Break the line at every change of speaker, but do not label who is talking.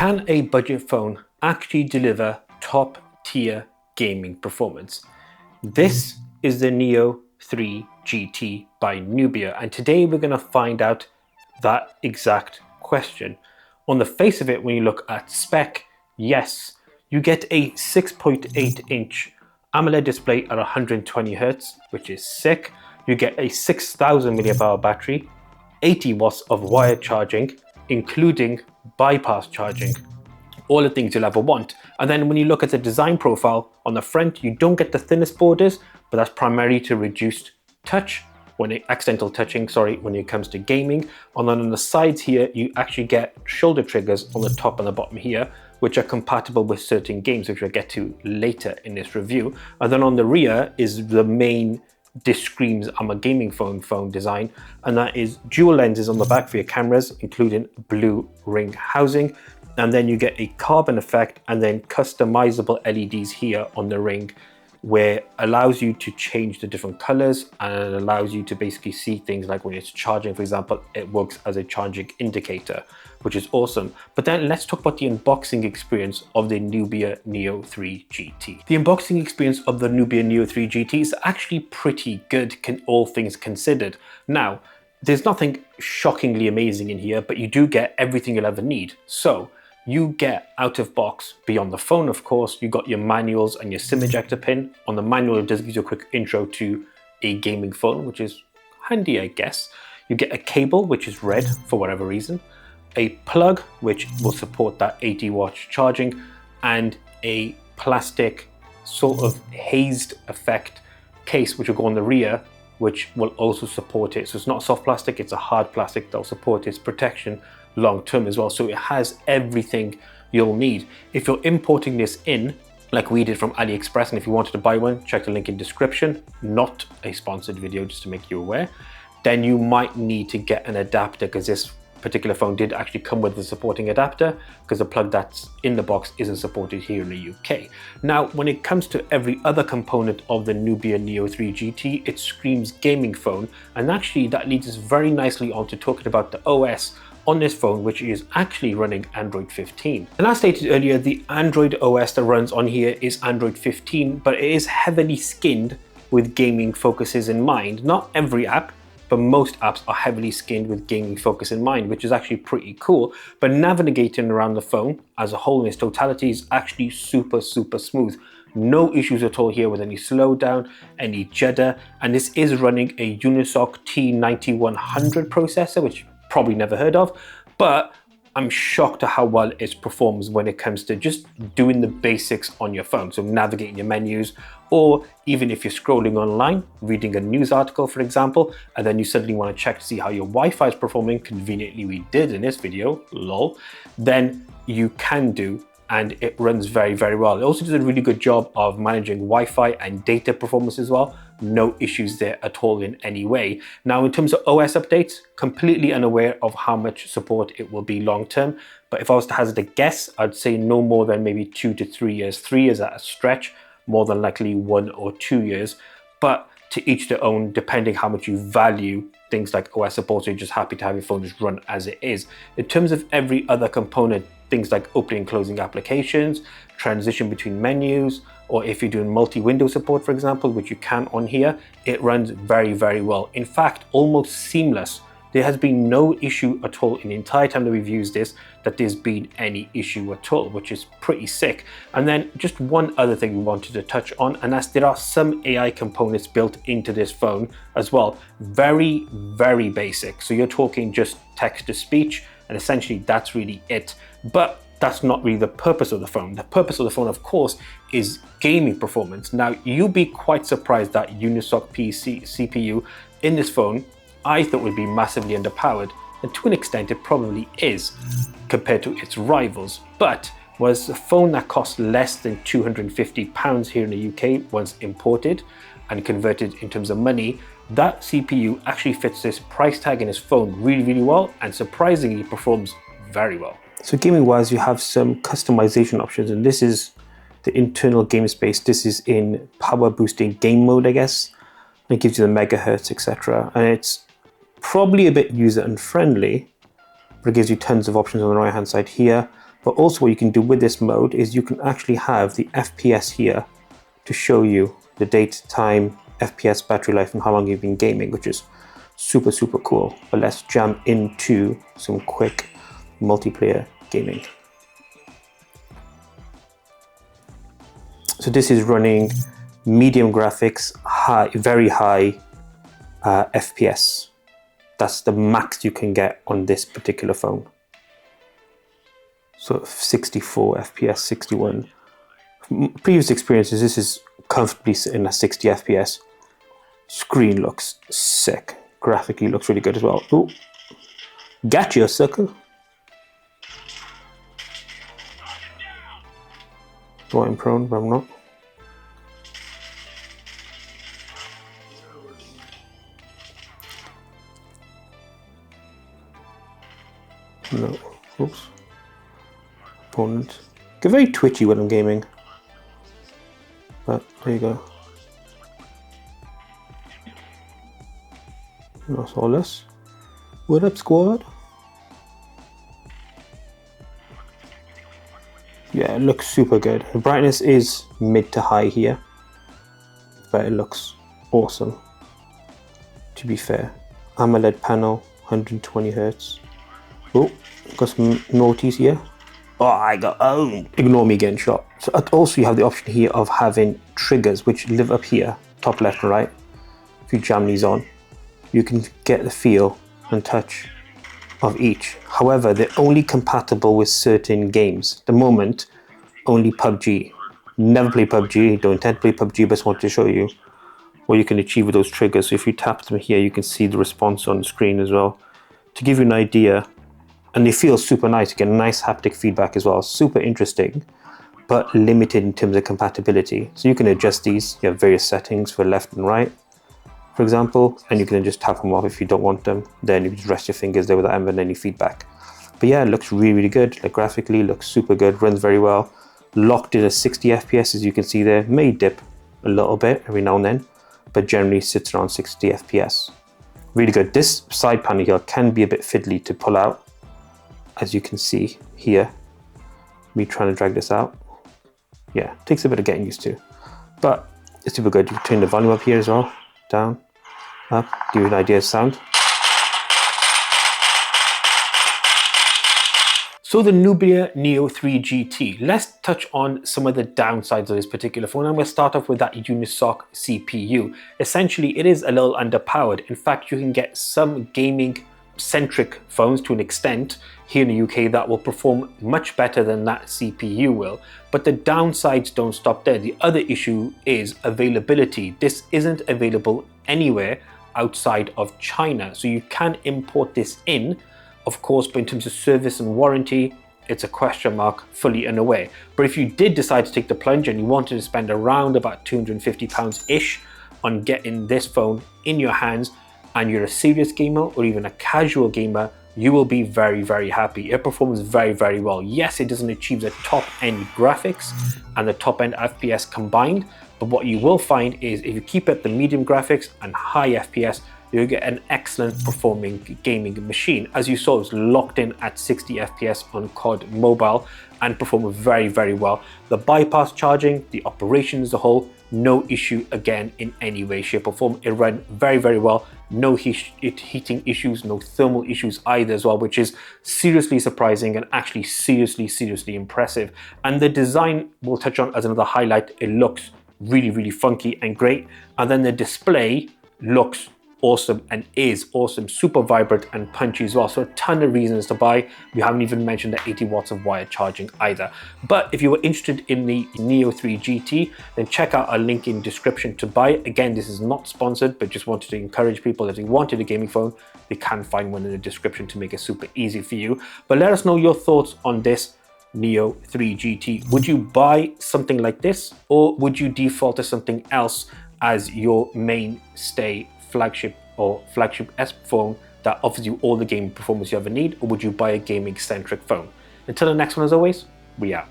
Can a budget phone actually deliver top tier gaming performance? This is the Neo 3 GT by Nubia, and today we're going to find out that exact question. On the face of it, when you look at spec, yes, you get a 6.8-inch AMOLED display at 120 Hz, which is sick. You get a 6000 mAh battery, 80 watts of wired charging, including bypass charging. All the things you'll ever want. And then when you look at the design profile on the front, you don't get the thinnest borders, but that's primarily to reduce touch, accidental touching, when it comes to gaming. And then on the sides here, you actually get shoulder triggers on the top and the bottom here, which are compatible with certain games, which we'll get to later in this review. And then on the rear is the main this screams I'm a gaming phone design, and that is dual lenses on the back for your cameras, including blue ring housing, and then you get a carbon effect and then customizable LEDs here on the ring, where allows you to change the different colors, and it allows you to basically see things like when it's charging, for example, it works as a charging indicator, which is awesome. But then let's talk about the unboxing experience of the Nubia Neo 3 GT. The unboxing experience of the Nubia Neo 3 GT is actually pretty good, all things considered. Now, there's nothing shockingly amazing in here, but you do get everything you'll ever need. So you get out of box, beyond the phone of course, you got your manuals and your SIM ejector pin. On the manual it does give you a quick intro to a gaming phone, which is handy I guess. You get a cable which is red for whatever reason, a plug which will support that 80 watt charging, and a plastic sort of hazed effect case which will go on the rear, which will also support it. So it's not soft plastic, it's a hard plastic that will support its protection long term as well. So it has everything you'll need. If you're importing this in, like we did from AliExpress, and if you wanted to buy one, check the link in description, not a sponsored video, just to make you aware, then you might need to get an adapter, because this particular phone did actually come with a supporting adapter, because the plug that's in the box isn't supported here in the UK. Now, when it comes to every other component of the Nubia Neo 3 GT, it screams gaming phone, and actually that leads us very nicely on to talking about the OS on this phone, which is actually running Android 15. And as stated earlier, the Android OS that runs on here is Android 15, but it is heavily skinned with gaming focuses in mind. Not every app, but most apps are heavily skinned with gaming focus in mind, which is actually pretty cool. But navigating around the phone as a whole in its totality is actually super smooth. No issues at all here with any slowdown, any jitter, and this is running a Unisoc T9100 processor, which probably never heard of, but I'm shocked at how well it performs when it comes to just doing the basics on your phone. So navigating your menus, or even if you're scrolling online, reading a news article, for example, and then you suddenly want to check to see how your Wi-Fi is performing, conveniently we did in this video, lol, then you can do, and it runs very well. It also does a really good job of managing Wi-Fi and data performance as well. No issues there at all in any way. Now, in terms of OS updates, completely unaware of how much support it will be long term, but if I was to hazard a guess, I'd say no more than maybe 2 to 3 years. 3 years at a stretch, more than likely 1 or 2 years, but to each their own, depending how much you value things like OS support, so you're just happy to have your phone just run as it is. In terms of every other component, things like opening and closing applications, transition between menus, or if you're doing multi-window support, for example, which you can on here, it runs very well. In fact, almost seamless. There has been no issue at all in the entire time that we've used this, that there's been any issue at all, which is pretty sick. And then just one other thing we wanted to touch on, and that's there are some AI components built into this phone as well. Very basic. So you're talking just text to speech, and essentially that's really it. But that's not really the purpose of the phone. The purpose of the phone, of course, is gaming performance. Now, you'll be quite surprised that Unisoc CPU in this phone, I thought would be massively underpowered, and to an extent it probably is compared to its rivals, but was a phone that cost less than £250 here in the UK once imported and converted in terms of money. That CPU actually fits this price tag in this phone really well, and surprisingly performs very well. So gaming wise, you have some customization options, and this is the internal game space. This is in power boosting game mode, I guess. It gives you the megahertz, etc. And it's probably a bit user unfriendly, but it gives you tons of options on the right hand side here. But also what you can do with this mode is you can actually have the FPS here to show you the date, time, FPS, battery life, and how long you've been gaming, which is super, super cool. But let's jump into some quick multiplayer gaming. So this is running medium graphics, high, very high FPS. That's the max you can get on this particular phone. So 64 FPS, 61. From previous experiences, this is comfortably sitting at 60 FPS. Screen looks sick. Graphically looks really good as well. Oh, gotcha, sucker. Though I'm prone, but I'm not. No, oops. Opponent. Get very twitchy when I'm gaming. But there you go. That's all this. What up, squad? Yeah, it looks super good. The brightness is mid to high here, but it looks awesome. To be fair, AMOLED panel, 120 Hz. Oh, got some naughties here. Oh, I got owned. Ignore me getting shot. So also you have the option here of having triggers, which live up here, top left and right. If you jam these on, you can get the feel and touch of each. However, they're only compatible with certain games. At the moment, only PUBG. Never play PUBG, don't intend to play PUBG, but just wanted to show you what you can achieve with those triggers. So if you tap them here, you can see the response on the screen as well. To give you an idea, and they feel super nice, you get nice haptic feedback as well. Super interesting, but limited in terms of compatibility. So you can adjust these, you have various settings for left and right, for example, and you can just tap them off if you don't want them. Then you can just rest your fingers there without having any feedback. But yeah, it looks really, really good. Like graphically, looks super good, runs very well. Locked in at 60 FPS, as you can see there. May dip a little bit every now and then, but generally sits around 60 FPS. Really good. This side panel here can be a bit fiddly to pull out, as you can see here. Me trying to drag this out. Yeah, takes a bit of getting used to, but it's super good. You can turn the volume up here as well, down, up, give you an idea of sound. So the Nubia Neo 3 GT, let's touch on some of the downsides of this particular phone. I'm going to start off with that Unisoc CPU. Essentially, it is a little underpowered. In fact, you can get some gaming centric phones to an extent here in the UK that will perform much better than that CPU will. But the downsides don't stop there. The other issue is availability. This isn't available anywhere outside of China. So you can import this in, of course, but in terms of service and warranty, it's a question mark, fully unaware. But if you did decide to take the plunge and you wanted to spend around about £250-ish on getting this phone in your hands, and you're a serious gamer or even a casual gamer, you will be very, very happy. It performs very, very well. Yes, it doesn't achieve the top-end graphics and the top-end FPS combined, but what you will find is if you keep it the medium graphics and high FPS, you'll get an excellent performing gaming machine. As you saw, it's locked in at 60 FPS on COD Mobile and performed very, very well. The bypass charging, the operation as a whole, no issue again in any way, shape or form. It ran very, very well. No heating issues, no thermal issues either as well, which is seriously surprising and actually seriously impressive. And the design we'll touch on as another highlight. It looks really, really funky and great. And then the display looks awesome and is awesome, super vibrant and punchy as well. So a ton of reasons to buy. We haven't even mentioned the 80 watts of wired charging either. But if you were interested in the Neo 3 GT, then check out our link in description to buy it. Again, this is not sponsored, but just wanted to encourage people that if they wanted a gaming phone, they can find one in the description to make it super easy for you. But let us know your thoughts on this Neo 3 GT. Would you buy something like this, or would you default to something else as your mainstay flagship or flagship-esque phone that offers you all the gaming performance you ever need, or would you buy a gaming-centric phone? Until the next one, as always, we out.